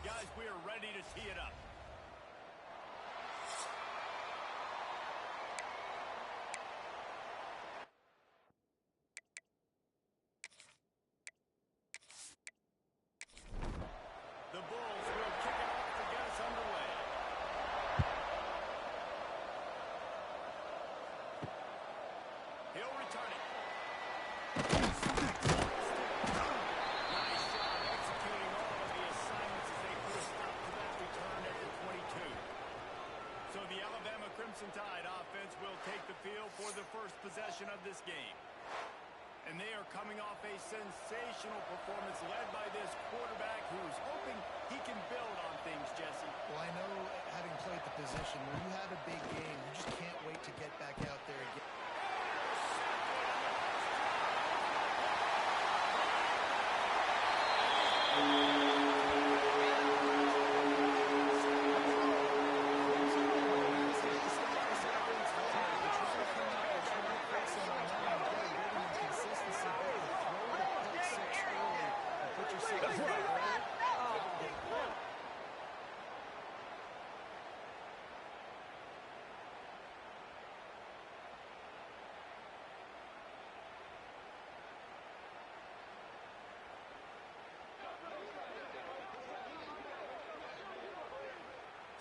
Guys, we are ready to tee it up. The Bulls will kick it off to get us underway. He'll return it. Nice job executing all of the assignments as they put a stop to that return at the 22. So the Alabama Crimson Tide offense will take the field for the first possession of this game. And they are coming off a sensational performance led by this quarterback who's hoping he can build on things, Jesse. Well, I know, having played the position, when you have a big game, you just can't wait to get back out there again.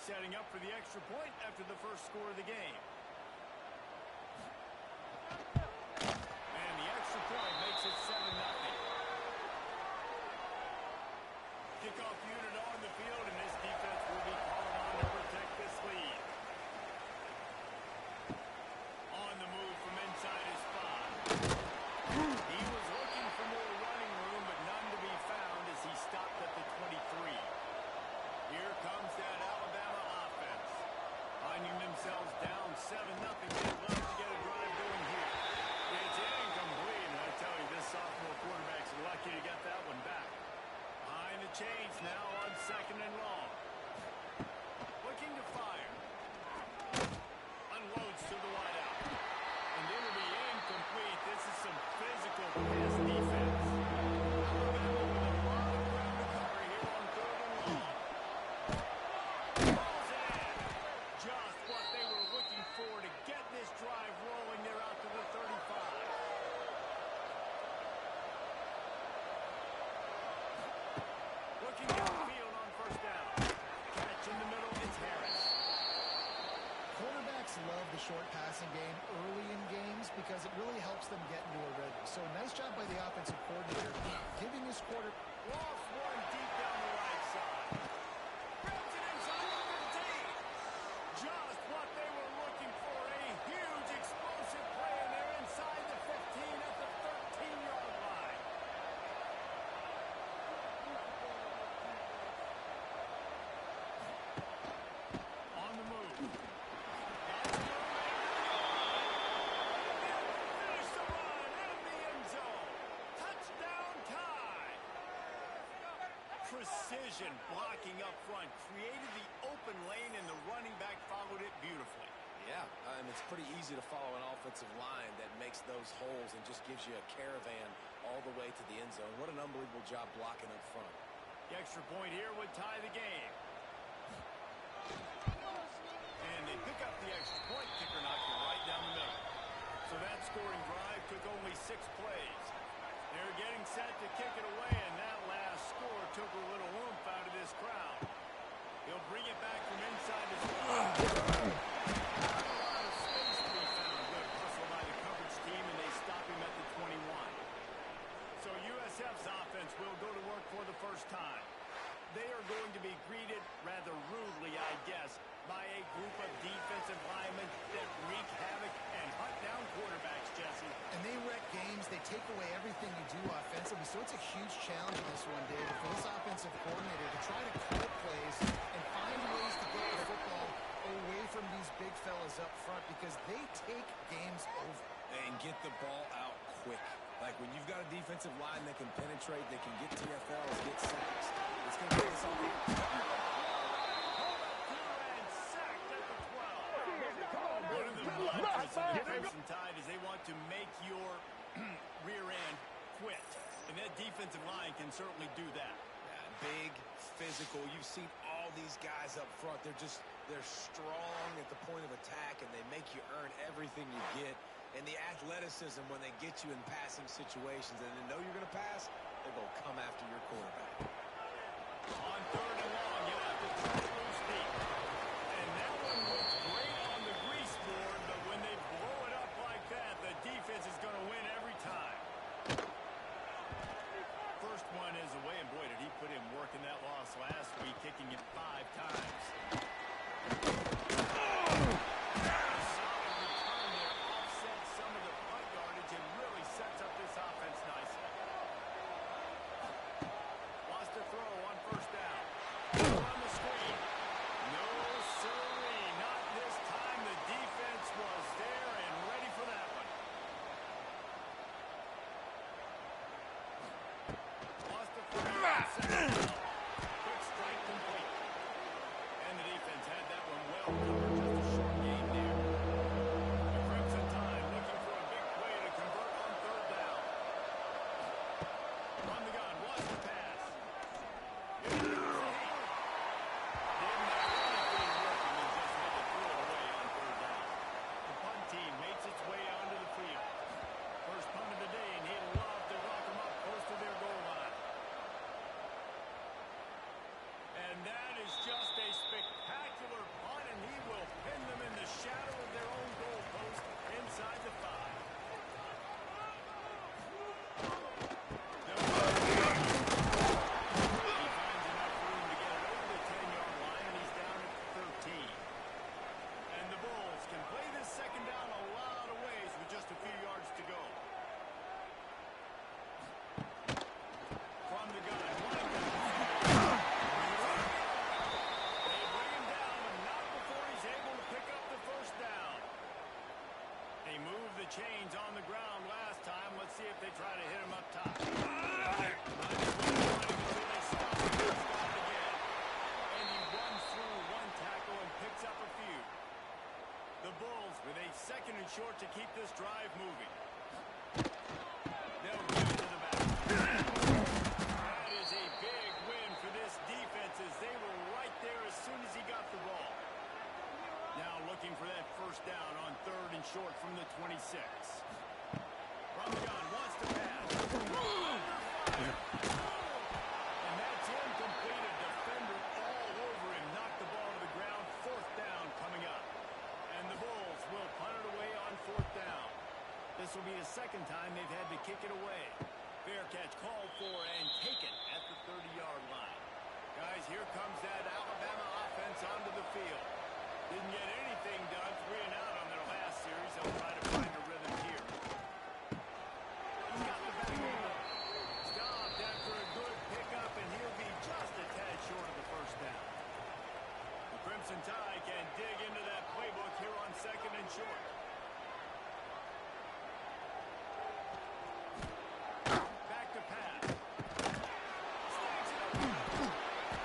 Setting up for the extra point after the first score of the game. And the extra point makes it 7-0. Kickoff unit on the field, and this defense will be called on to protect this lead. On the move from inside his spot. He was looking for more running room, but none to be found as he stopped at the 23. Here comes that Alabama offense. Finding themselves down 7-0. They'd love to get a drive going here. It's incomplete, and I tell you, this sophomore quarterback's lucky to get that one back. Behind the chains now on 2nd and long. Looking to fire. Unloads to the wideout. And it'll be incomplete. This is some physical pass defense. Alabama with a lot of ground to cover here on 3rd and long. Just what they were looking for to get this drive rolling. They're out to the 35. Looking downfield on 1st down. Catch in the middle, it's Harris. Quarterbacks love the short passing game early in games because it really helps them get into a rhythm. So nice job by the offensive coordinator giving his quarter. Lost one deep down the right side. Grabs it inside the 15. Just what they were looking for. A huge explosive play, and they're inside the 15 at the 13-yard line. On the move. Finish the run in the end zone. Touchdown tie. Precision blocking up front created the open lane, and the running back followed it beautifully. Yeah, it's pretty easy to follow an offensive line that makes those holes and just gives you a caravan all the way to the end zone. What an unbelievable job blocking up front. The extra point here would tie the game. And they pick up the extra point. Kicker knocked it right down the middle. So that scoring drive took only 6 plays. They're getting set to kick it away, and that last score took a little oomph out of this crowd. He'll bring it back from inside the spot. Not a lot of space to be found. Good hustle by the coverage team, and they stop him at the 21. So USF's offense will go to work for the first time. They are going to be greeted rather rudely, I guess, by a group of defensive linemen that wreak havoc and hunt down quarterbacks, Jesse. And they wreck games. They take away everything you do offensively. So it's a huge challenge in this one, David, for this offensive coordinator to try to cut plays and find ways to get the football away from these big fellas up front because they take games over. And get the ball out quick. Like when you've got a defensive line that can penetrate, that can get TFLs, get sacks, it's going to take us all. And sacked at the 12. One of the mantras of the Crimson Tide is they want to make your rear end quit. And that defensive line can certainly do that. big, physical. You've seen all these guys up front. They're strong at the point of attack, and they make you earn everything you get. And the athleticism when they get you in passing situations and they know you're going to pass, they're going to come after your quarterback. On 3rd and long, you have to try to lose deep. And that one looks great on the grease board, but when they blow it up like that, the defense is going to win every time. First one is away, and boy, did he put in work in that loss last week, kicking it 5 times. Chains on the ground last time. Let's see if they try to hit him up top. And he runs through one tackle and picks up a few. The Bulls with a 2nd and short to keep this drive moving. They'll give it to the back. That is a big win for this defense as they were right there as soon as he got the ball. Now looking for that first down on 3rd and short from the 26. From the gun, wants to pass. And that's incomplete. A defender all over him. Knocked the ball to the ground. 4th down coming up. And the Bulls will punt it away on 4th down. This will be the 2nd time they've had to kick it away. Fair catch called for and taken at the 30-yard line. Guys, here comes that Alabama offense onto the field. Didn't get anything done 3 and out on their last series. They'll try to find a rhythm here. He's got the back end. Stopped after a good pickup, and he'll be just a tad short of the first down. The Crimson Tide can dig into that playbook here on 2nd and short. Back to pass. Snags it up.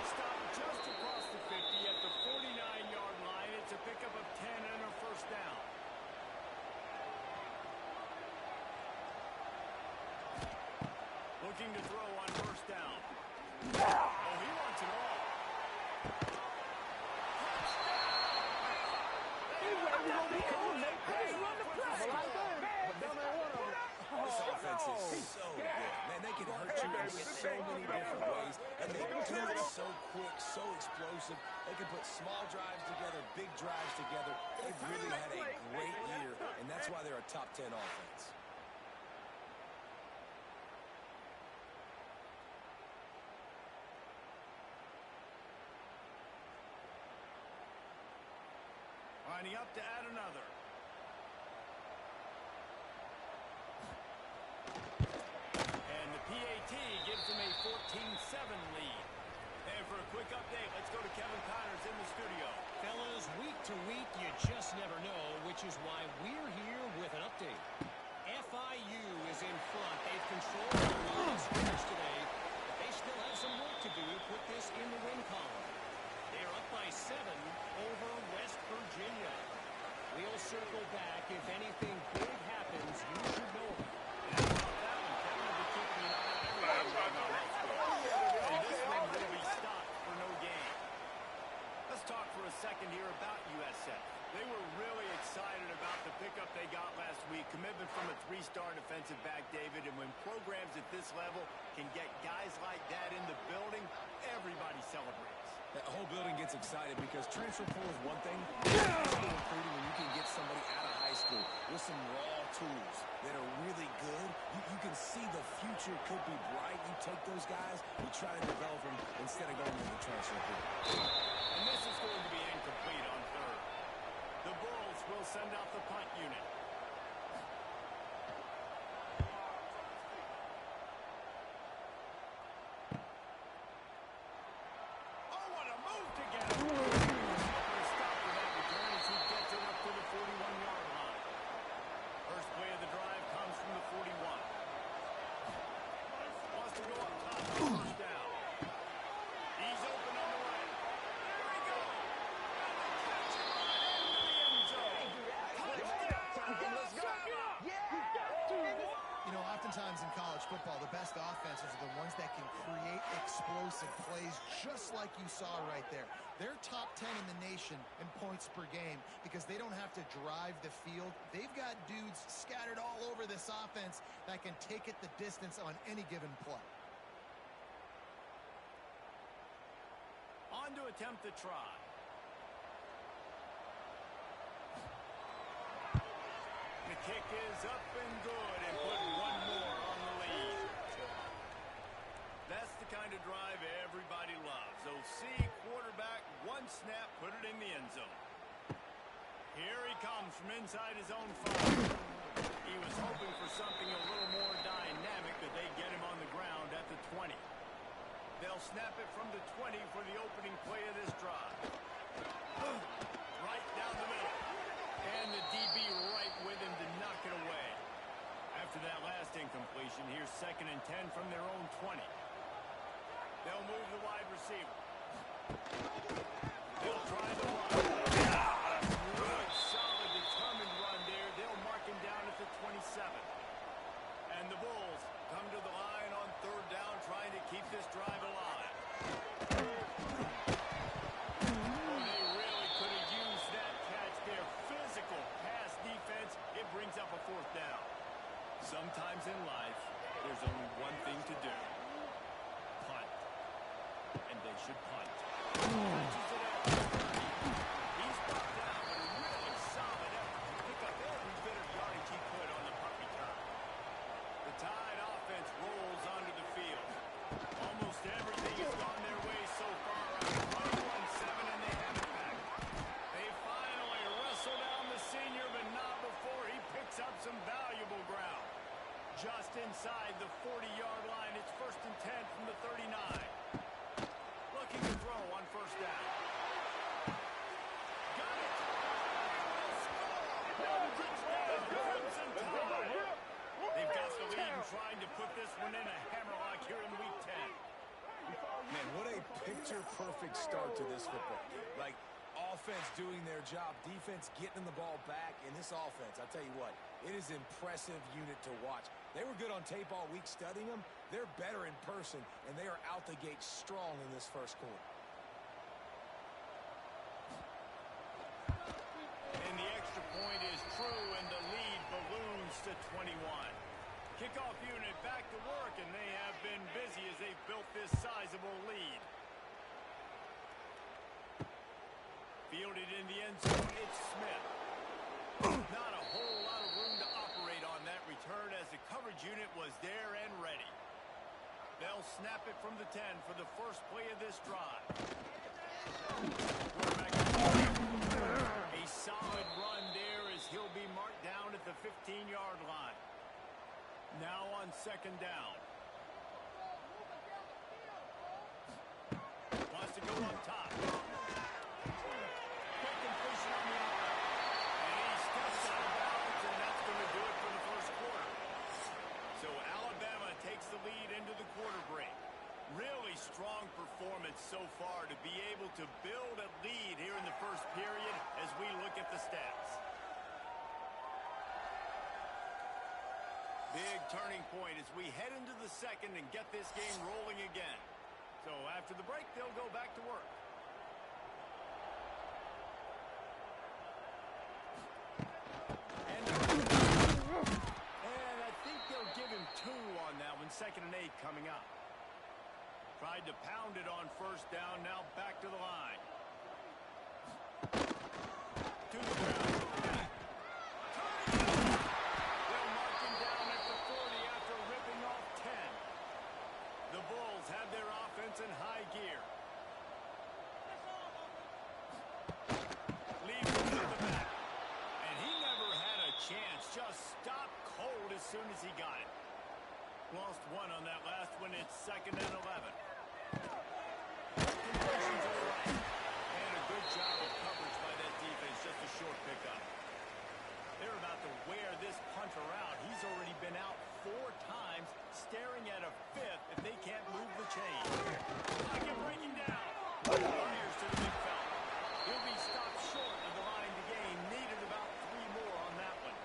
Stopped just across the 50 at the 49-yard line. It's a pickup of 10 and a first down. Looking to throw on first down. Oh, he wants it all. This offense is so good. Man, they can hurt you in so many different ways, and they do it so quick, so explosive. They can put small drives together, big drives together. They've really had a great year, and that's why they're a top 10 offense. Lining up to add another. And the PAT gives them a 14-7 lead. And for a quick update, let's go to Kevin Connors in the studio. Fellas, week to week, you just never know, which is why we're here with an update. FIU is in front. They've controlled the long stretch today, but they still have some work to do to put this in the win column. They're up by 7 over West Virginia. We'll circle back. If anything big happens, you should know about it. And that one, Kevin will be keeping an eye on everything going on. And this one will be second here about USF. They were really excited about the pickup they got last week. Commitment from a three-star defensive back, David. And when programs at this level can get guys like that in the building, everybody celebrates. The whole building gets excited because transfer portal is one thing. High school recruiting, when you can get somebody out of high school with some raw tools that are really good, you can see the future could be bright. You take those guys, you try to develop them instead of going to the transfer portal. And this is going to be incomplete on third. The Bulls will send out the punt unit. Oh, what a move to get him. Stop for that return as he gets it up to the 41-yard line. First play of the drive comes from the 41. Wants to go up top for first down. He's open on the right. Here he goes. You know, oftentimes in college football, the best offenses are the ones that can create explosive plays just like you saw right there. They're top 10 in the nation in points per game because they don't have to drive the field. They've got dudes scattered all over this offense that can take it the distance on any given play. On to attempt the try. The kick is up and good and put one more on the lead. That's the kind of drive everybody loves. OC, quarterback, one snap, put it in the end zone. Here he comes from inside his own 5. He was hoping for something a little more dynamic, but they get him on the ground at the 20. They'll snap it from the 20 for the opening play of this drive. Right down the middle. And the DB right with him to knock it away. After that last incompletion, here's 2nd and 10 from their own 20. They'll move the wide receiver. They'll try the run. Good, solid, determined run there. They'll mark him down at the 27. And the Bulls come to the line on 3rd down, trying to keep this drive alive. They really could have used that catch there. Physical pass defense. It brings up a 4th down. Sometimes in life, there's only one thing to do. Punt. And they should punt. Catches it out. He's brought down, but a really solid effort to pick up every bit of yardage he could on the punt return. The Tide offense rolls onto the field. Almost everything has gone their way so far. 21-7, and they have it back. They finally wrestle down the senior, but not before he picks up some valuable ground. Just inside the 40-yard line, it's 1st and 10 from the 39. Looking to throw on 1st down. Got it. Touchdown, Crimson Tide. They've got the lead and trying to put this one in a hammerlock here in Week 10. Man, what a picture-perfect start to this football game. Like, offense doing their job, defense getting the ball back. In this offense, I'll tell you what, it is an impressive unit to watch. They were good on tape all week studying them. They're better in person, and they are out the gate strong in this first quarter. And the extra point is true, and the lead balloons to 21. Kickoff unit back to work, and they have been busy as they've built this sizable lead. Fielded in the end zone, it's Smith. Not a whole lot of room to operate on that return as the coverage unit was there and ready. They'll snap it from the 10 for the first play of this drive. A solid run there as he'll be marked down at the 15-yard line. Now on 2nd down. Wants to go up top. Quick completion on the outlet. And he steps out of bounds, and that's going to do it for the first quarter. So Alabama takes the lead into the quarter break. Really strong performance so far to be able to build a lead here in the first period as we look at the stats. Big turning point as we head into the second and get this game rolling again. So after the break, they'll go back to work. on 2nd and 8 coming up. Tried to pound it on 1st down, now back to the line. To the ground. Back. They'll mark him down at the 40 after ripping off 10. The Bulls have their offense in high gear. Leaves him to the back. And he never had a chance. Just stopped cold as soon as he got it. Lost one on that last one. It's 2nd and 11. Conversions are right. And a good job of coverage by that defense. Just a short pickup. They're about to wear this punter out. He's already been out 4 times, staring at a 5th if they can't move the chain. I can break him down. Fires to the big fella. He'll be stopped short of the line to gain. Needed about 3 more on that one.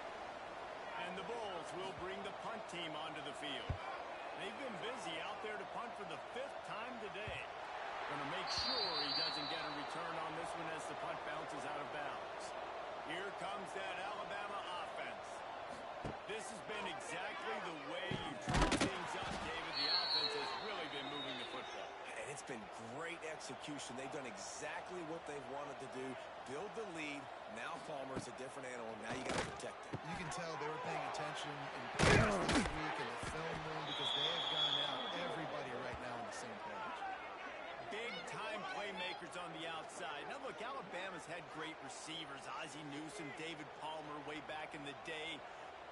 And the Bulls will bring the punt team onto the field. They've been busy out there to punt for the 5th time today. Going to make sure he doesn't get a return on this one as the punt bounces out of bounds. Here comes that Alabama offense. This has been exactly the way you draw things up, David. The offense has really been moving the football. And it's been great execution. They've done exactly what they've wanted to do. Build the lead. Now Palmer's a different animal. Now you got to protect him. You can tell they were paying attention in practice this week in the film room because they have gotten out everybody right now on the same page. Big-time playmakers on the outside. Now, look, Alabama's had great receivers. Ozzie Newsome, David Palmer way back in the day.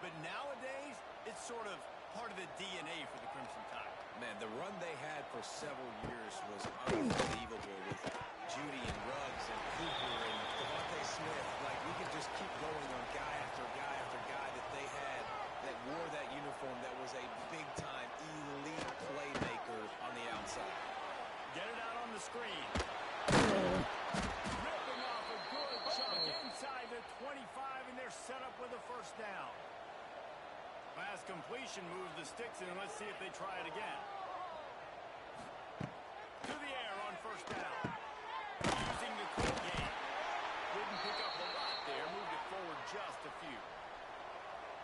But nowadays, it's sort of part of the DNA for the Crimson Tide. Man, the run they had for several years was unbelievable with Judy and Ruggs and Cooper and Devontae Smith. Like, we could just keep going on guy after guy after guy that they had that wore that uniform that was a big-time elite playmaker on the outside. Get it out on the screen. Ripping off a good chunk inside the 25, and they're set up with a 1st down. Last completion moves the sticks in. Let's see if they try it again. To the air on 1st down. Using the quick game. Didn't pick up a lot there. Moved it forward just a few.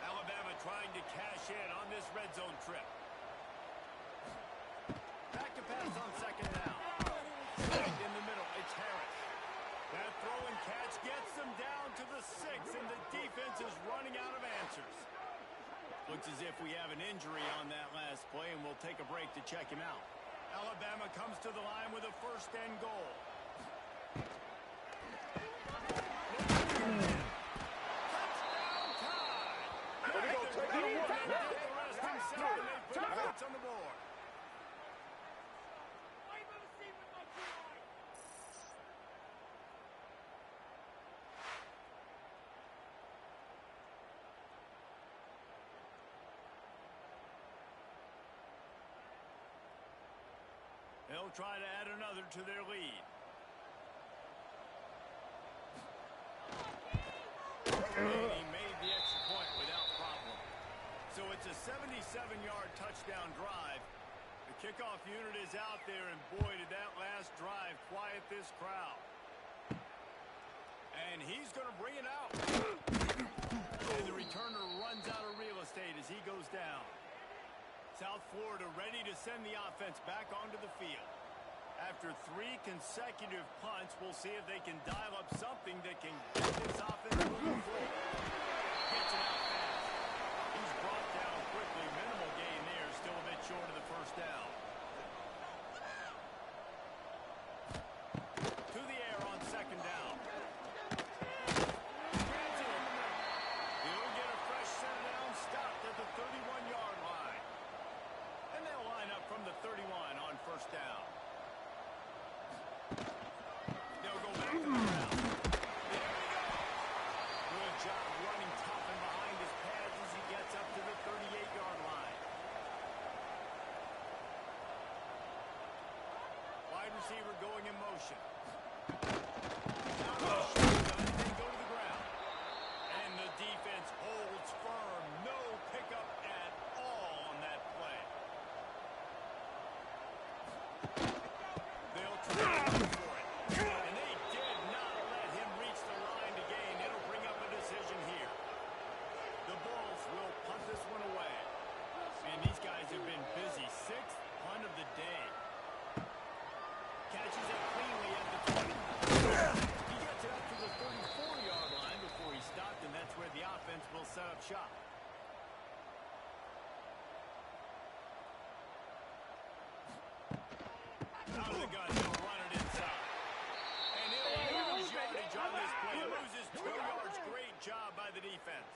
Alabama trying to cash in on this red zone trip. Back to pass on 2nd down. Stacked in the middle. It's Harris. That throw and catch gets them down to the 6, and the defense is running out of answers. Looks as if we have an injury on that last play, and we'll take a break to check him out. Alabama comes to the line with a 1st and goal. Touchdown time! We're going to take it away. The rest inside, and they put the points on the board. They'll try to add another to their lead. And he made the extra point without problem. So it's a 77-yard touchdown drive. The kickoff unit is out there, and boy, did that last drive quiet this crowd. And he's going to bring it out. And the returner runs out of real estate as he goes down. South Florida ready to send the offense back onto the field. After 3 consecutive punts, we'll see if they can dial up something that can get this offense moving forward. Gets it out fast. He's brought down quickly. Minimal gain there. Still a bit short of the 1st down. To the air on 2nd down. Grabs it in the middle. He'll get a fresh set down. Stopped at the 31-yard line. And they'll line up from the 31 on 1st down. They'll go back to the ground. There we go. Good job running tough and behind his pads as he gets up to the 38-yard line. shot. Out of the gun, he'll run it inside. And he'll lose yardage on this play. Loses 2 yards. Great job by the defense.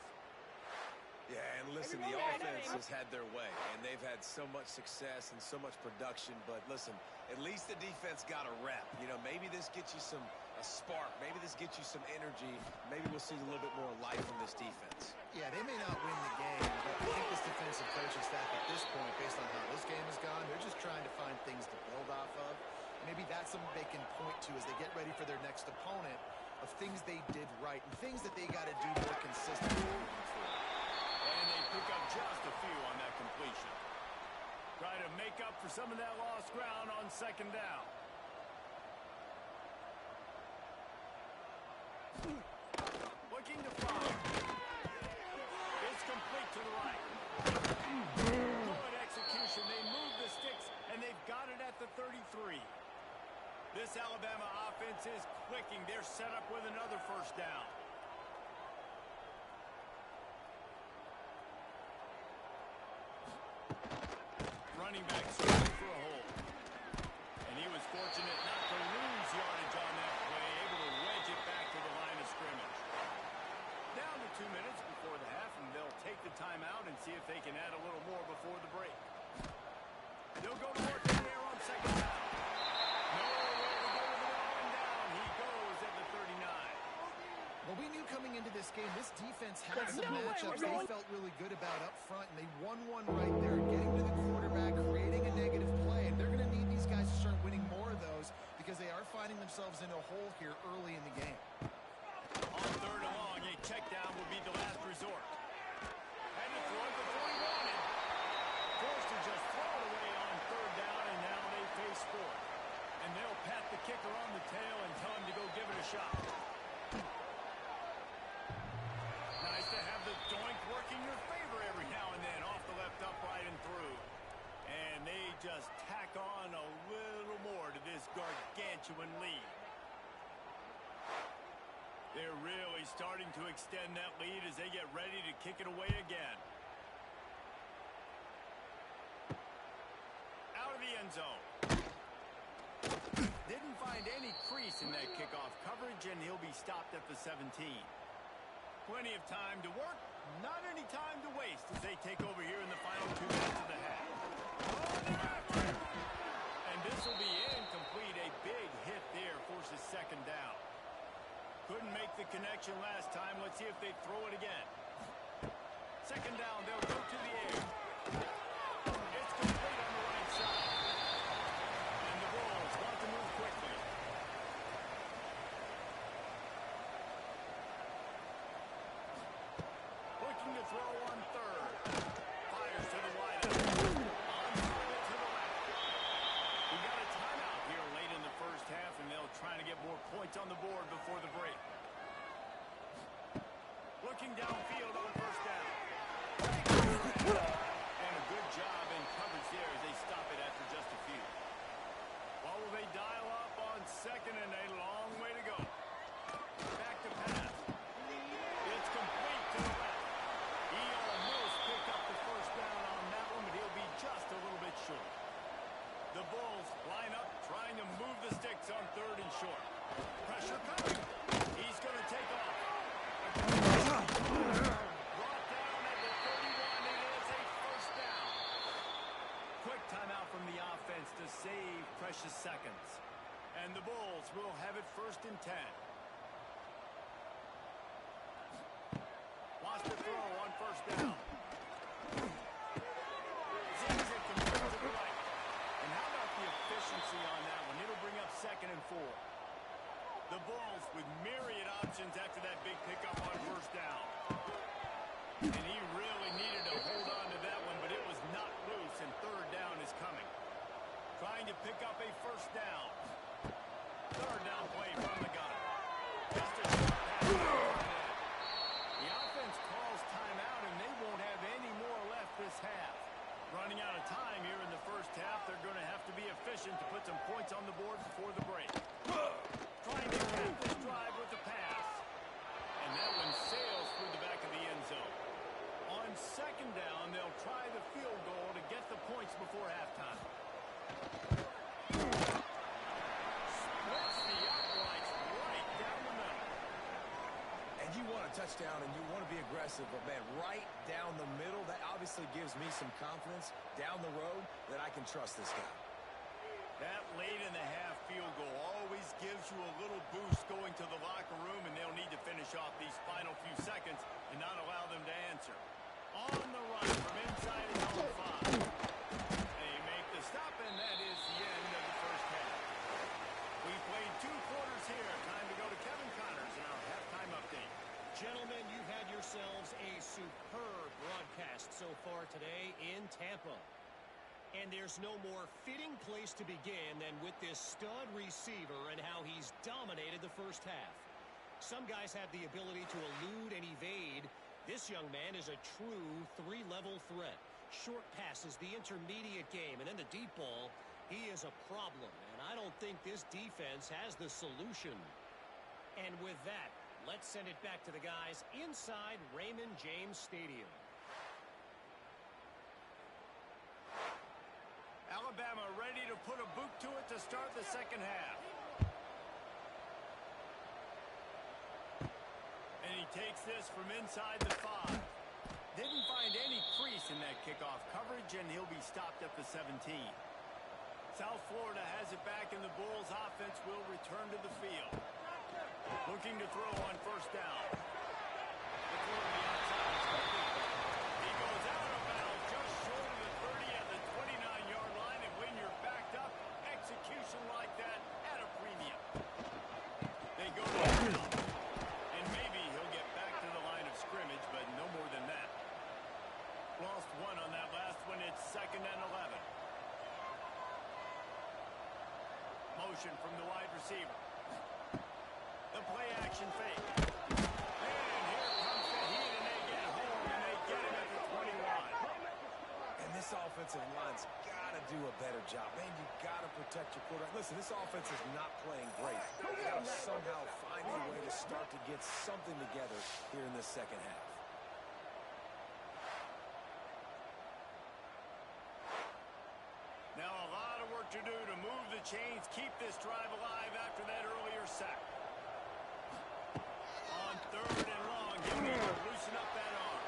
Yeah, and listen, the offense has had their way, and they've had so much success and so much production. But listen, at least the defense got a rep. You know, maybe this gets you a spark. Maybe this gets you some energy. Maybe we'll see a little bit more life from this defense. Yeah, they may not win the game, but I think this defensive coaching staff at this point, based on how this game has gone, they're just trying to find things to build off of. Maybe that's something they can point to as they get ready for their next opponent, of things they did right and things that they got to do more consistently moving forward. And they pick up just a few on that completion. Try to make up for some of that lost ground on second down. Looking to find. It's complete to the right. Good execution. They move the sticks, and they've got it at the 33. This Alabama offense is clicking. They're set up with another first down. Running back searching for a hole. And he was fortunate not to lose yardage on that play, able to wedge it back to the line of scrimmage. Down to 2 minutes before the half, and they'll take the timeout and see if they can add a little more before the break. They'll go to work in there on second down. Nowhere to go with the ball down. He goes at the 39. Well, we knew coming into this game, this defense had some matchups they felt really good about up front, and they won one right there, getting to the quarterback, creating a negative play, and they're going to need these guys to start winning more of those because they are finding themselves in a hole here early in the game. On third and long, a check down will be the last resort. And to throw it before he wanted. Forced to just throw it away on third down, and now they face fourth. And they'll pat the kicker on the tail and tell him to go give it a shot. Nice to have the doink working your favor every now and then off the left upright and through. And they just tack on a little more to this gargantuan lead. They're really starting to extend that lead as they get ready to kick it away again. Out of the end zone. Didn't find any crease in that kickoff coverage, and he'll be stopped at the 17. Plenty of time to work, not any time to waste as they take over here in the final 2 minutes of the half. And this will be incomplete. A big hit there forces second down. Couldn't make the connection last time. Let's see if they throw it again. Second down, they'll go to the air. It's complete on the right side. And the Bulls want to move quickly. Looking to throw on third. Fires to the wideout. On to the left. We got a timeout here late in the first half, and they'll try to get more points on the board before the break. Looking downfield on first down. And a good job in coverage there as they stop it after just a few. Well, will they dial up on second, and a long way to go. Back to pass. It's complete to the left. He almost picked up the first down on that one, but he'll be just a little bit short. The Bulls line up, trying to move the sticks on third and short. Pressure coming. He's going to take off. Brought down at the 31. It is a first down. Quick timeout from the offense to save precious seconds. And the Bulls will have it first and 10. Lost the throw on first down. Zings it complete to the right. And how about the efficiency on that one? It'll bring up second and 4. The Bulls with myriad options after that big pickup on first down. And he really needed to hold on to that one, but it was not loose, and third down is coming. Trying to pick up a first down. Third down play from the gun. Just a short pass. The offense calls timeout, and they won't have any more left this half. Running out of time here in the first half, they're going to have to be efficient to put some points on the board before the break. Trying to cap this drive with the pass. And that one sails through the back of the end zone. a touchdown and you want to be aggressive, but, man, right down the middle, that obviously gives me some confidence down the road that I can trust this guy. That late in the half field goal always gives you a little boost going to the locker room, and they'll need to finish off these final few seconds and not allow them to answer. On the run from inside his own 5. They make the stop, and that is the end of the first half. We played 2 quarters here. Time to go to Kevin Connors in our halftime update. Gentlemen, you've had yourselves a superb broadcast so far today in Tampa. And there's no more fitting place to begin than with this stud receiver and how he's dominated the first half. Some guys have the ability to elude and evade. This young man is a true 3-level threat. Short passes, the intermediate game, and then the deep ball. He is a problem, and I don't think this defense has the solution. And with that, let's send it back to the guys inside Raymond James Stadium. Alabama ready to put a boot to it to start the second half. And he takes this from inside the 5. Didn't find any crease in that kickoff coverage, and he'll be stopped at the 17. South Florida has it back, and the Bulls offense will return to the field. Looking to throw on first down. The throw to the outside is complete. He goes out of bounds just short of the 30 at the 29-yard line, and when you're backed up, execution like that at a premium. They go to the field, and maybe he'll get back to the line of scrimmage, but no more than that. Lost 1 on that last one. It's 2nd and 11. Motion from the wide receiver. The play action fake. And here comes the heat, and they get home, and they get him at the 21. And this offensive line's got to do a better job. Man, you got to protect your quarterback. Listen, this offense is not playing great. They got to somehow find a way to start to get something together here in this second half. Now a lot of work to do to move the chains, keep this drive alive after that earlier sack. On 3rd and long, he'll need to loosen up that arm.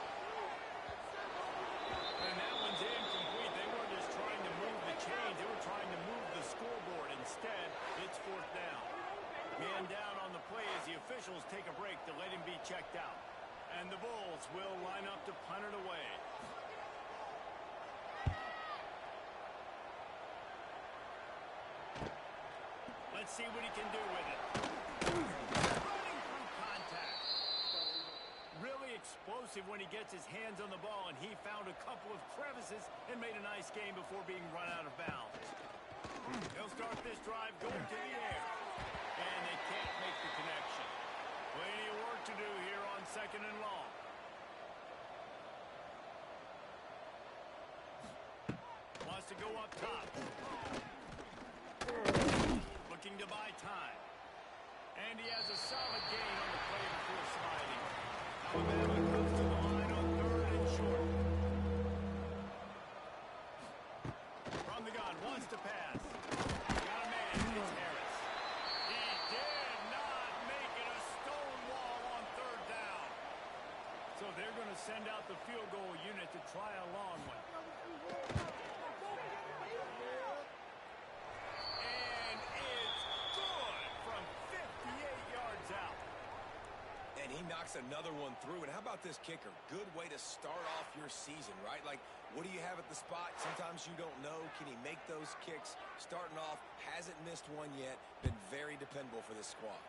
And that one's incomplete. They weren't just trying to move the chains, they were trying to move the scoreboard. Instead, it's 4th down. Man down on the play as the officials take a break to let him be checked out. And the Bulls will line up to punt it away. Let's see what he can do with it. Running through contact. Really explosive when he gets his hands on the ball, and he found a couple of crevices and made a nice game before being run out of bounds. He'll start this drive going to the air. And they can't make the connection. Plenty of work to do here on 2nd and long. Wants to go up top. Looking to buy time. And he has a solid gain on the play before sliding. Alabama comes to the line on 3rd and short. From the gun, wants to pass. Got a man, it's Harris. He did not make it. A stone wall on 3rd down. So they're going to send out the field goal unit to try a long one. He knocks another one through. And how about this kicker? Good way to start off your season, right? Like, what do you have at the spot? Sometimes you don't know. Can he make those kicks? Starting off, hasn't missed one yet. Been very dependable for this squad.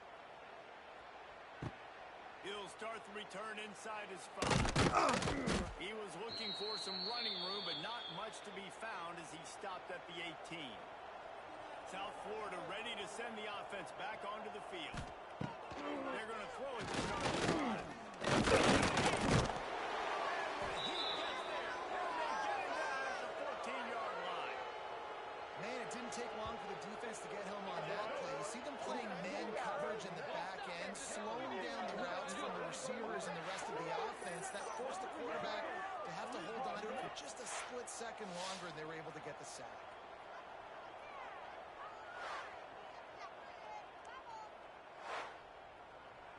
He'll start the return inside his 5. He was looking for some running room, but not much to be found as he stopped at the 18. South Florida ready to send the offense back onto the field. They're going to throw it to start the drive. He gets there, and they get him down at the 14-yard line. Man, it didn't take long for the defense to get home on that play. You see them playing man coverage in the back end, slowing down the routes from the receivers and the rest of the offense. That forced the quarterback to have to hold on to it for just a split second longer, and they were able to get the sack.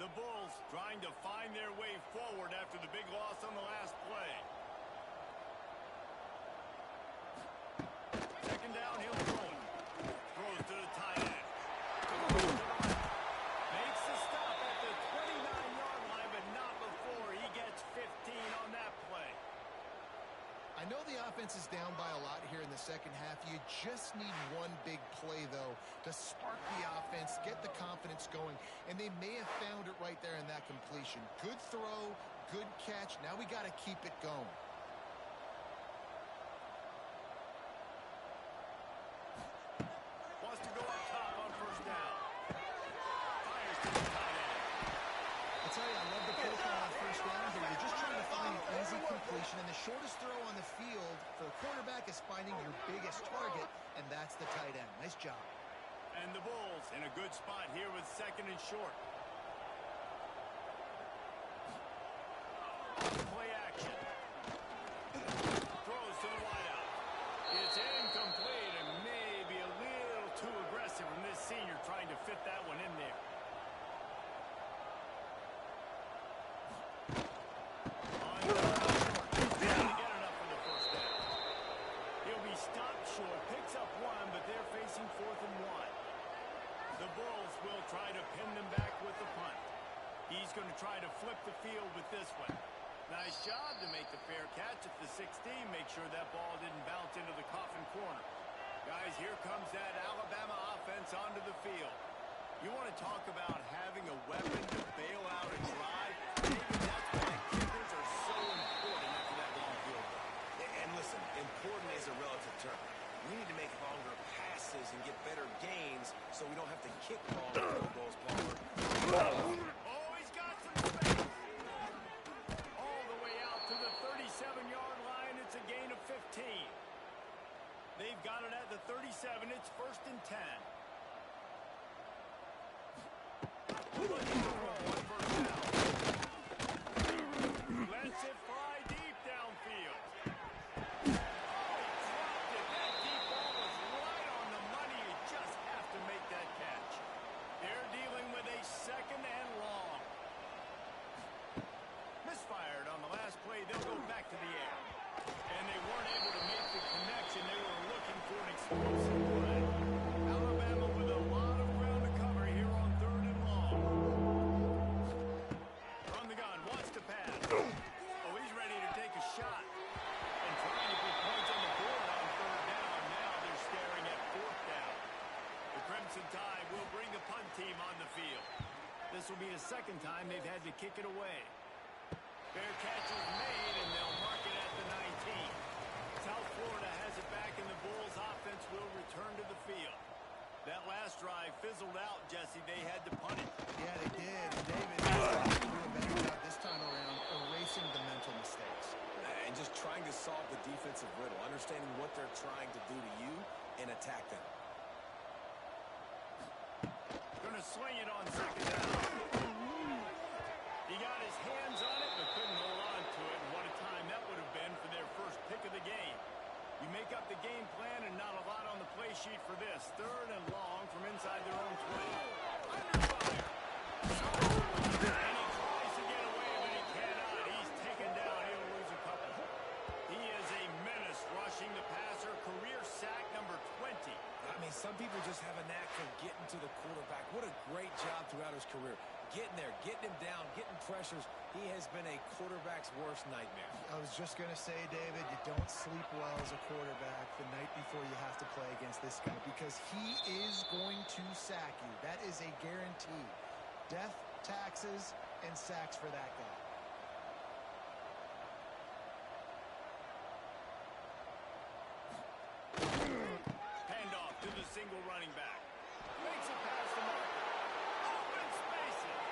The Bulls trying to find their way forward after the big loss on the last play. Second down, he'll throw it. Throws to the tight end. Makes the stop at the 29-yard line, but not before he gets 15 on that play. I know the offense is down by a lot here in the second half. You just need one big play, though, to spark the offense, get the confidence going, and they may have found it right there in that completion. Good throw, good catch. Now we got to keep it going. Wants to go up top on first down. Fires to the tight end. I tell you, I love the protocol on first down here. You're just trying to find an easy completion, and the shortest throw on the field for a quarterback is finding your biggest target, and that's the tight end. Nice job. And the Bulls in a good spot here with second and short. Play action. Throws to the wideout. It's incomplete and maybe a little too aggressive from this senior trying to fit that one in there. Picks up one, but they're facing 4th and 1. The Bulls will try to pin them back with the punt. He's going to try to flip the field with this one. Nice job to make the fair catch at the 16. Make sure that ball didn't bounce into the coffin corner. Guys, here comes that Alabama offense onto the field. You want to talk about having a weapon to bail out a drive? Maybe that's why kickers are so important after that long field goal. And listen, important is a relative term. We need to make longer passes and get better gains so we don't have to kick long field goals, Palmer. Oh, he's got some space. All the way out to the 37-yard line. It's a gain of 15. They've got it at the 37. It's 1st and 10. Looking to throw on first down. Lets it fly deep downfield. Second and long. Misfired on the last play. They'll go back to the air. And they weren't able to make the connection. They were looking for an explosive play. Alabama with a lot of ground to cover here on 3rd and long. From the gun, wants to pass. Oh, he's ready to take a shot. And trying to put points on the board on 3rd down. Now they're staring at 4th down. The Crimson Tide will bring the punt team on the field. This will be the second time they've had to kick it away. Fair catch is made, and they'll mark it at the 19. South Florida has it back, and the Bulls offense will return to the field. That last drive fizzled out, Jesse. They had to punt it. Yeah, they did. And David has to do a better job this time around erasing the mental mistakes. And just trying to solve the defensive riddle, understanding what they're trying to do to you and attack them. Going to sling it on second down. He got his hands on it, but couldn't hold on to it. And what a time that would have been for their first pick of the game. You make up the game plan and not a lot on the play sheet for this. 3rd and long from inside their own 20. Under fire. And he tries to get away, but he cannot. He's taken down. He'll lose a couple. He is a menace rushing the passer. Career sack number 20. I mean, some people just have a knack for getting to the quarterback. What a great job throughout his career. Getting there, getting him down, getting pressures. He has been a quarterback's worst nightmare. I was just going to say, David, you don't sleep well as a quarterback the night before you have to play against this guy because he is going to sack you. That is a guarantee. Death, taxes, and sacks for that guy. Handoff to the single running back. Makes it past the marker. Open spaces.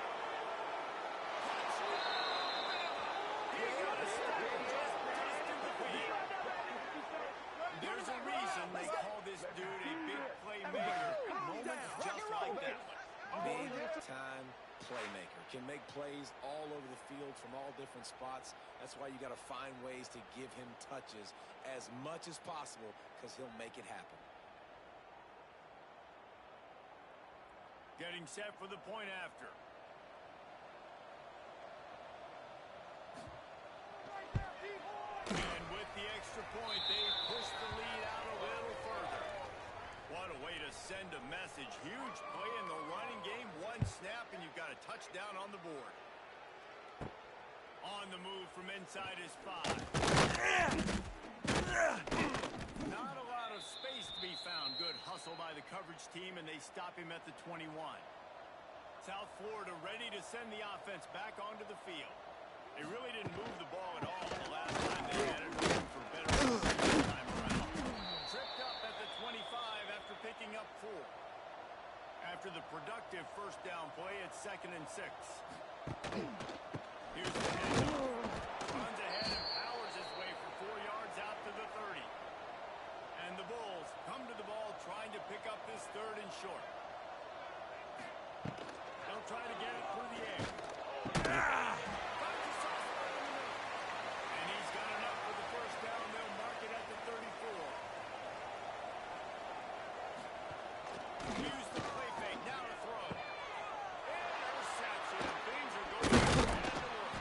He got a stop just to the field. There's a reason they call this dude a big playmaker. Moments just like that one. Big-time playmaker. Can make plays all over the field from all different spots. That's why you got to find ways to give him touches as much as possible because he'll make it happen. Getting set for the point after. point, they push the lead out a little further. What a way to send a message. Huge play in the running game. One snap, and you've got a touchdown on the board. On the move from inside his 5. Not a lot of space to be found. Good hustle by the coverage team, and they stop him at the 21. South Florida ready to send the offense back onto the field. They really didn't move the ball at all the last time they had it. For better time around. Tripped up at the 25 after picking up 4. After the productive first down play, it's 2nd and 6. Here's the handoff. Runs ahead and powers his way for 4 yards out to the 30. And the Bulls come to the ball trying to pick up this 3rd and short. They'll try to get it through the air. And he's got enough for the first down. They'll mark it at the 34. Use the play fake. Now to throw. Interception. Things are going bad to work.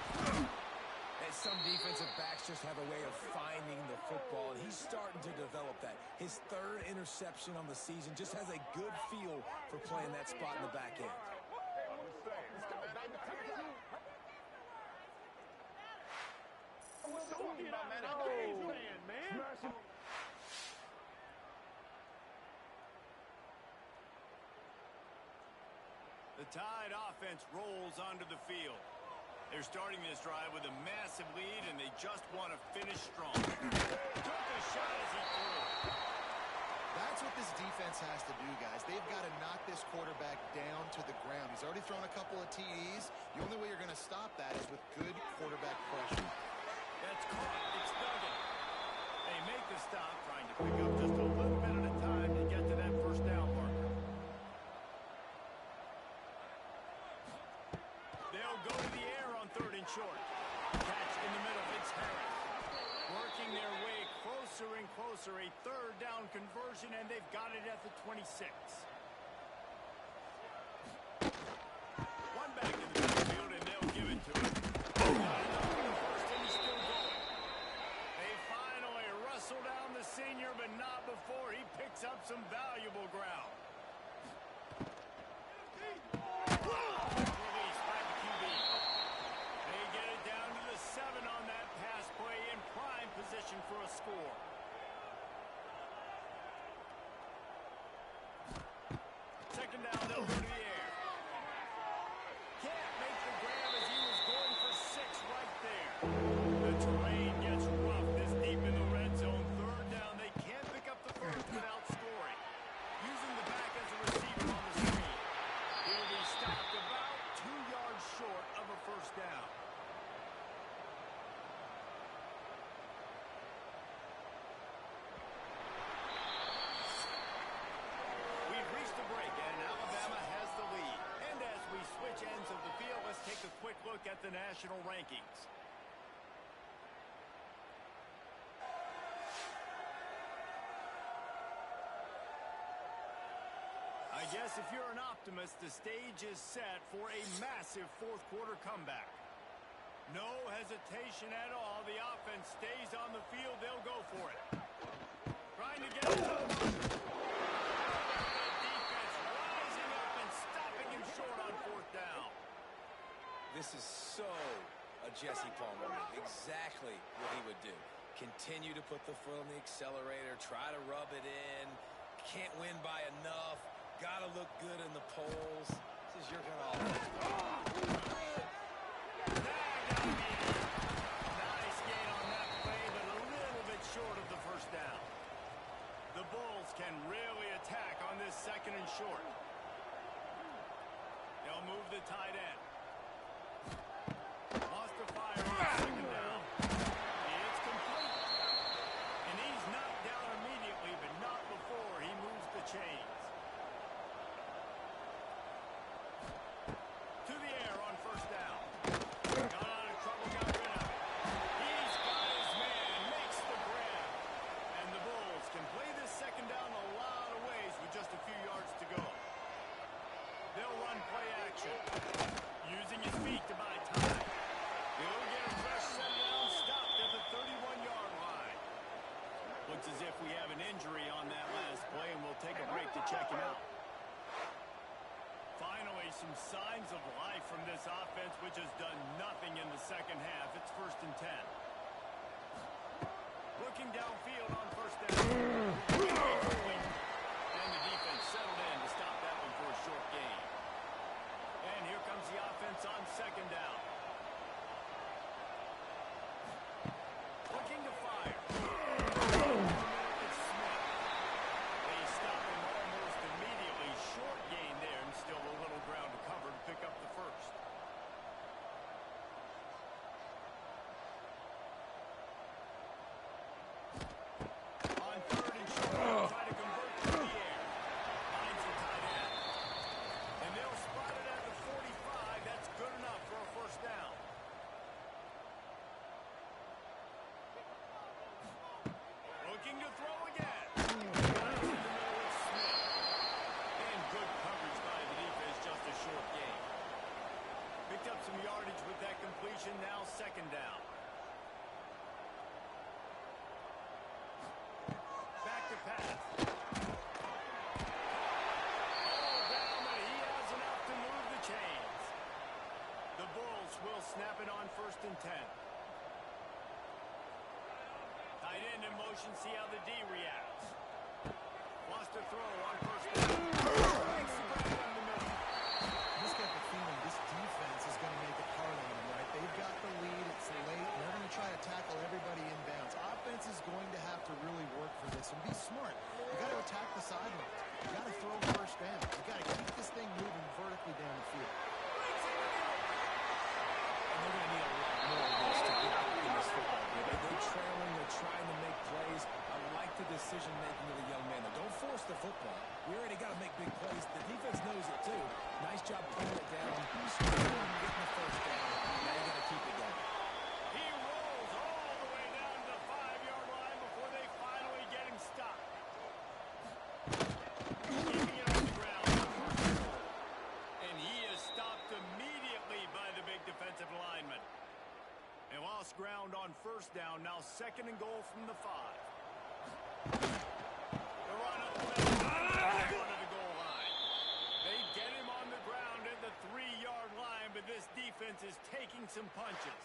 And some defensive backs just have a way of finding the football, and he's starting to develop that. His 3rd interception on the season just has a good feel for playing that spot in the back end. The Tide offense rolls onto the field. They're starting this drive with a massive lead, and they just want to finish strong. Took a shot as he threw. That's what this defense has to do, guys. They've got to knock this quarterback down to the ground. He's already thrown a couple of TDs. The only way you're going to stop that is with good quarterback pressure. That's caught. It's Duggan. They make the stop, trying to pick up just a little bit at a time to get to that first down marker. They'll go to the air on 3rd and short. Catch in the middle. It's Harris. Working their way closer and closer. A 3rd down conversion, and they've got it at the 26. One back in the field, and they'll give it to him. They finally wrestle down the senior, but not before he picks up some valuable ground. Release by the QB. They get it down to the 7 on that pass play, in prime position for a score. Second down, they'll go to the air. Can't make the grab as he was going for 6 right there. The terrain gets rough this deep in the red zone. 3rd down, they can't pick up the first without scoring. Using the back as a receiver on the screen. He'll be stopped about 2 yards short of a first down. We've reached a break, and Alabama has the lead. And as we switch ends of the field, let's take a quick look at the national rankings. I guess if you're an optimist, the stage is set for a massive 4th quarter comeback. No hesitation at all. The offense stays on the field. They'll go for it. Trying to get it up. Defense rising up and stopping him short on 4th down. This is so a Jesse Palmer move. Exactly what he would do. Continue to put the foot on the accelerator, try to rub it in. Can't win by enough. Gotta look good in the polls. This is your kind of offense. Nice gain on that play, but a little bit short of the first down. The Bulls can really attack on this 2nd and short. They'll move the tight end. Lost the fire on 2nd down. It's complete. And he's knocked down immediately, but not before he moves the chains. To the air on 1st down. Got out of trouble, got rid of it. He's got his man, makes the grab. And the Bulls can play this 2nd down a lot of ways with just a few yards to go. They'll run play action. Using his feet to buy time. which has done nothing in the second half. It's 1st and 10. Looking downfield on 1st down. And the defense settled in to stop that one for a short gain. And here comes the offense on 2nd down. Looking to fire. It's Smith. They stop him almost immediately. Short gain there, and still a little ground to cover to pick up the first. On 3rd and short, try to convert through the air. Finds the tight end. And they'll spot it at the 45. That's good enough for a 1st down. Looking to throw again. Got it in the middle with Smith. And good coverage by the defense, just a short gain. Picked up some yardage with that completion, now 2nd down. Back to pass. All down, but he has enough to move the chains. The Bulls will snap it on 1st and 10. Tight end in motion, see how the D reacts. Wants to throw on 1st down. Makes the grab down the middle. Just got the feeling this defense is going to make it hard on them, right? They've got the lead. It's late. And they're going to try to tackle everybody inbounds. Offense is going to have to really work for this and be smart. You got to attack the sidelines. You got to throw 1st down. You got to keep this thing moving vertically down the field. And they're going to need a lot more of this to get back in this football game. They're trailing. They're trying to make plays. I like the decision-making of the young man. Now, don't force the football. We already got to make big plays. The defense knows it, too. Nice job pulling it down. Getting the 1st down. Now you got to keep it going. He rolls all the way down to the 5-yard line before they finally get him stopped. Keeping it on the ground. And he is stopped immediately by the big defensive lineman. They lost ground on 1st down, now 2nd and goal from the 5. The run up the middle to the goal line. They get him on the ground at the 3-yard line, but this defense is taking some punches.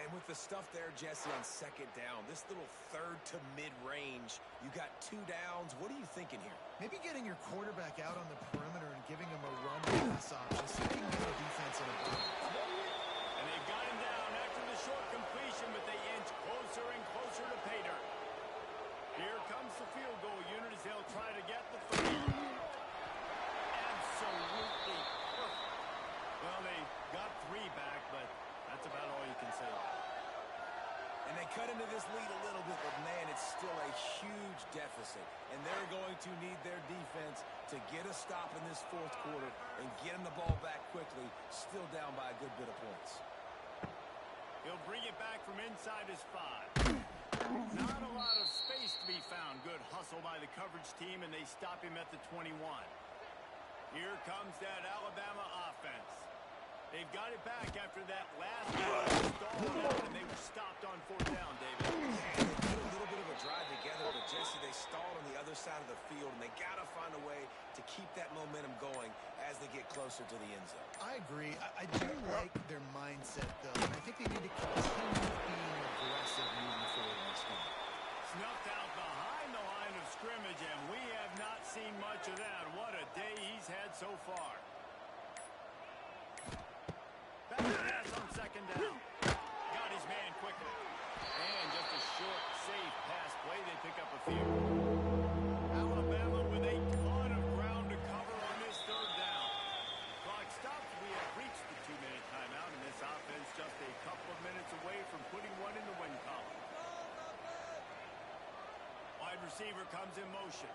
And with the stuff there, Jesse, on 2nd down, this little 3rd to mid-range, you got 2 downs. What are you thinking here? Maybe getting your quarterback out on the perimeter and giving him a run pass option so you can get the defense in a bind. And they've got him down after the short completion, but they inch closer and closer to pay dirt. Here comes the field goal unit as they'll try to get the 3. Absolutely perfect. Well, they got 3 back, but that's about all you can say. And they cut into this lead a little bit, but, man, it's still a huge deficit. And they're going to need their defense to get a stop in this 4th quarter and get them the ball back quickly, still down by a good bit of points. He'll bring it back from inside his 5. Not a lot of space to be found. Good hustle by the coverage team, and they stop him at the 21. Here comes that Alabama offense. They've got it back after that last stall, and they were stopped on 4th down, David. They put a little bit of a drive together, but, Jesse, they stalled on the other side of the field, and they got to find a way to keep that momentum going as they get closer to the end zone. I agree. I do like their mindset, though. And I think they need to continue being aggressive moving forward in this game. Snuffed out behind the line of scrimmage, and we have not seen much of that. What a day he's had so far. Back to pass on 2nd down. Got his man quickly. And just a short, safe pass play. They pick up a field. Alabama with a ton of ground to cover on this 3rd down. Clock stopped. We have reached the 2-minute timeout, and this offense just a couple of minutes away from putting one in the win column. Wide receiver comes in motion.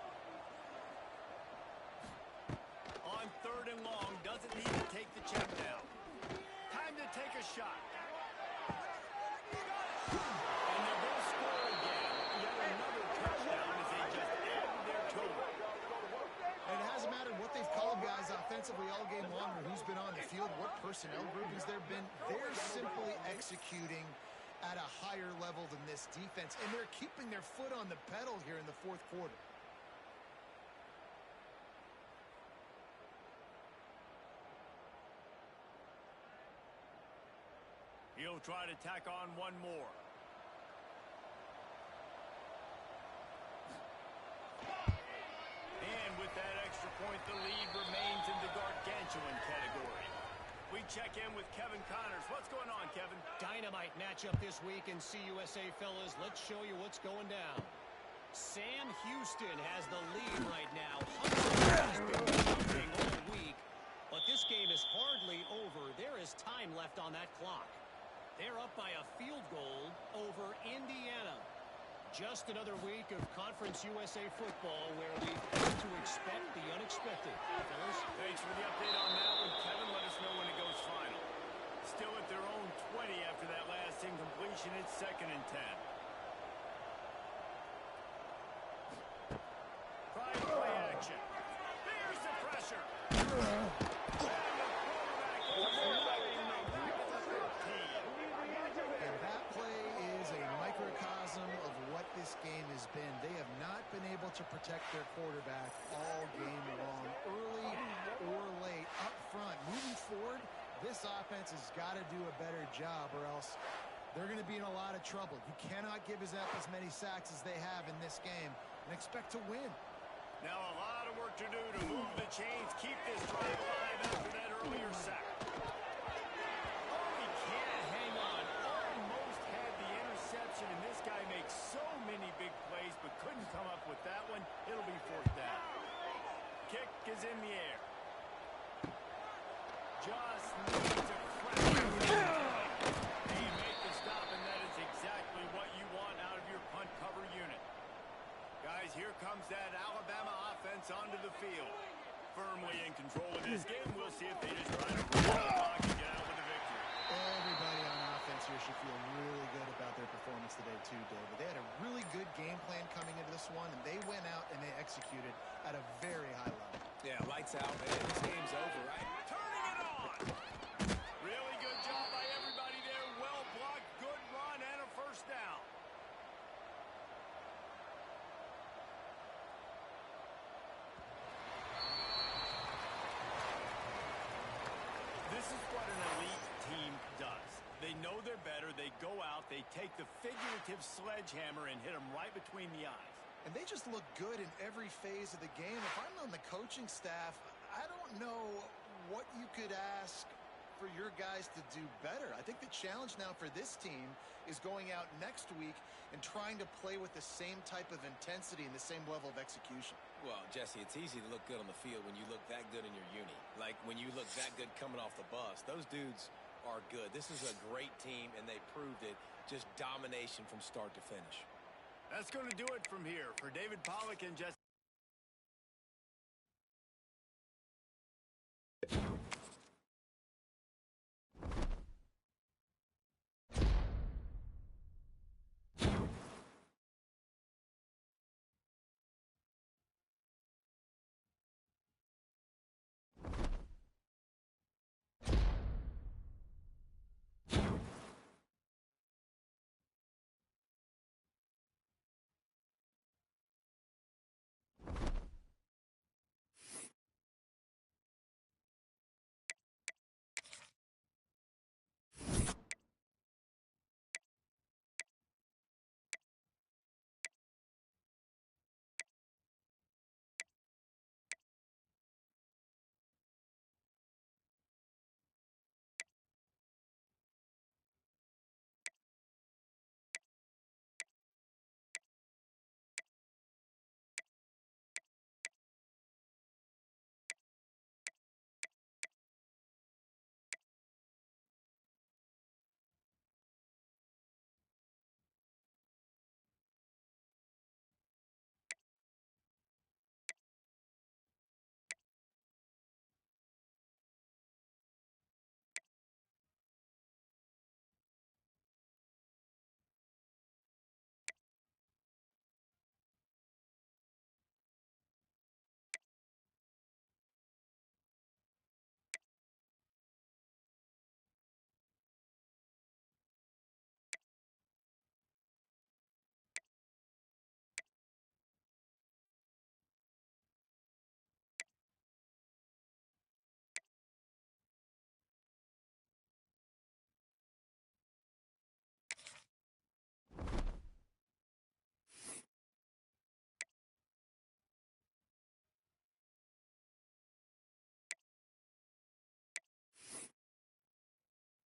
On 3rd and long, doesn't need to take the check down. Time to take a shot. And they both score again. Yet another touchdown as they just added their total. And it hasn't mattered what they've called guys offensively all game long or who's been on the field, what personnel groupings there have been. They're simply executing at a higher level than this defense, and they're keeping their foot on the pedal here in the 4th quarter. They'll try to tack on one more. And with that extra point, the lead remains in the gargantuan category. We check in with Kevin Connors. What's going on, Kevin? Dynamite matchup this week in CUSA, fellas. Let's show you what's going down. Sam Houston has the lead right now. Has been dominating all week, but this game is hardly over. There is time left on that clock. They're up by a field goal over Indiana. Just another week of Conference USA football where we've come to expect the unexpected. Fellas? Thanks for the update on that one, Kevin. Let us know when it goes final. Still at their own 20 after that last incompletion. It's 2nd and 10. Pride play action. There's the pressure. And the quarterback is in the back of the 13. And that play is a microcosm of what this game has been. They have not been able to protect their quarterback all game long, early or late, up front. Moving forward, this offense has got to do a better job or else they're going to be in a lot of trouble. You cannot give us up as many sacks as they have in this game and expect to win. Now a lot of work to do to move the chains, keep this drive alive after that earlier sack. Oh, he can't hang on. Almost had the interception, and this guy makes so many big plays, but couldn't come up with that one. It'll be 4th down. Kick is in the air. Just needs a crack. He made the stop, and that is exactly what you want out of your punt cover unit. Guys, here comes that Alabama offense onto the field. Firmly in control of this game. We'll see if they just try to run the clock and get out with a victory. Everybody on offense here should feel really good about their performance today too, David. They had a really good game plan coming into this one, and they went out and they executed at a very high level. Yeah, lights out, man. This game's over, right? Turning it on. Really good job by everybody there. Well blocked, good run, and a 1st down. This is what an elite team does. They know they're better. They go out. They take the figurative sledgehammer and hit them right between the eyes. And they just look good in every phase of the game. If I'm on the coaching staff, I don't know what you could ask for your guys to do better. I think the challenge now for this team is going out next week and trying to play with the same type of intensity and the same level of execution. Well, Jesse, it's easy to look good on the field when you look that good in your uni. Like when you look that good coming off the bus. Those dudes are good. This is a great team, and they proved it. Just domination from start to finish. That's going to do it from here. For David Pollack and Jesse